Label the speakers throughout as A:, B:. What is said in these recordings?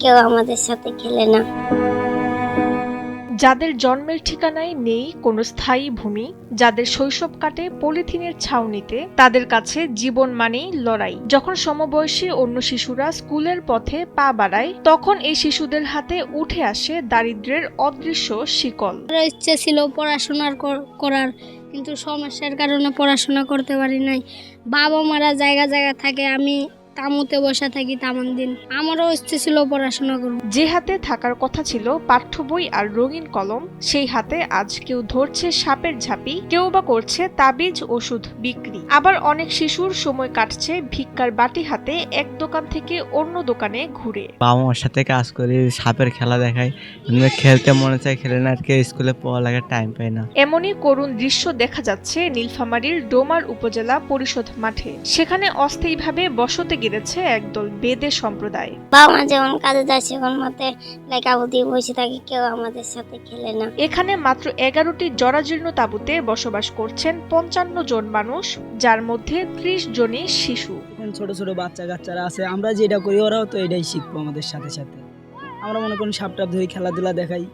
A: কেউ আমাদের সাথে খেলে না।
B: যাদের জন্মের ঠিকানায় নেই কোনো স্থায়ী ভূমি, যাদের শৈশব কাটে পলিথিনের ছাউনিতে, তাদের কাছে জীবন মানেই লড়াই। যখন সমবয়সী অন্য শিশুরা স্কুলের পথে পা বাড়ায়, তখন এই শিশুদের হাতে উঠে আসে দারিদ্র্যের অদৃশ্য শিকল।
A: আমার ইচ্ছে ছিল পড়াশোনার করার, কিন্তু সমস্যার কারণে পড়াশোনা করতে পারি নাই। বাবা মারা জায়গা জায়গা থাকে, আমি তামুতে বসে থাকি তামান দিন। আমারও ইচ্ছে ছিল পড়াশোনা করব।
B: যে হাতে থাকার কথা ছিল পাঠ্য বই আর রঙিন কলম, সেই হাতে আজ কেউ ধরছে সাপের ঝাঁপি, কেউ বা করছে তাবিজ ওষুধ বিক্রি। আবার অনেক শিশুর সময় কাটছে ভিক্ষার বাটি হাতে এক দোকান থেকে অন্য দোকানে ঘুরে।
C: বাবা মার সাথে কাজ করি, সাপের খেলা দেখাই, এমনি খেলতে মনে চায় খেলে না, আর কি স্কুলে পড়ালেখার টাইম পাই না।
B: এমনই করুণ দৃশ্য দেখা যাচ্ছে নীলফামারীর ডোমার উপজেলা পরিষদ মাঠে। সেখানে অস্থায়ীভাবে বসতে গেড়েছে একদল বেদে সম্প্রদায়।
A: বাবা মা যেমন কাজে যায় সেখান মতে লেখাবো দিয়ে বসে থাকি, কেউ আমাদের সাথে খেলে না।
B: এখানে মাত্র 11টি জরাজীর্ণ তাঁবুতে বসবাস করছেন 55 জন মানুষ, যার মধ্যে 30 জনই শিশু।
D: ছোট ছোট বাচ্চা কাচ্চারা আছে, আমরা যেটা করি ওরাও তো এটাই শিখবো আমাদের সাথে সাথে। আমরা মনে করি সাপ টাপ ধরে খেলাধুলা দেখাই,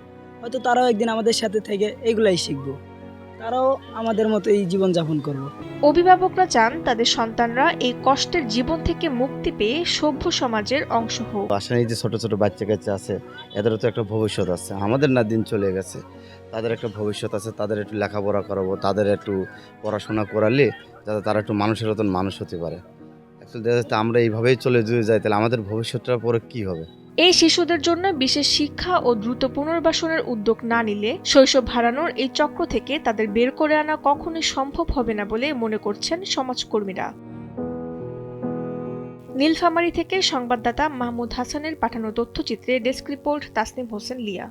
D: হয়তো তারাও একদিন আমাদের সাথে থেকে এগুলাই শিখবো, তারাও আমাদের মতোই জীবনযাপন করবো।
B: অভিভাবকরা চান তাদের সন্তানরা এই কষ্টের জীবন থেকে মুক্তি পেয়ে সভ্য সমাজের অংশ হোক।
E: বাসায় যে ছোট ছোট বাচ্চা কাচ্চা আছে, এদেরও তো একটা ভবিষ্যৎ আছে। আমাদের না দিন চলে গেছে, তাদের একটা ভবিষ্যৎ আছে, তাদের একটু লেখাপড়া করাবো, তাদের একটু পড়াশোনা করালে যাতে তারা একটু মানুষের মতন মানুষ হতে পারে। অ্যাকচুয়ালি দেখা যাচ্ছে আমরা এইভাবেই চলে যদি যাই, তাহলে আমাদের ভবিষ্যৎটার পরে কী হবে?
B: এই শিশুদের জন্য বিশেষ শিক্ষা ও দ্রুত পুনর্বাসনের উদ্যোগ না নিলে শৈশব হারানোর এই চক্র থেকে তাদের বের করে আনা কখনোই সম্ভব হবে না বলে মনে করছেন সমাজকর্মীরা। নীলফামারী থেকে সংবাদদাতা মাহমুদ হাসানের পাঠানো তথ্যচিত্রে ডেস্ক রিপোর্ট তাসনিম হোসেন লিয়া।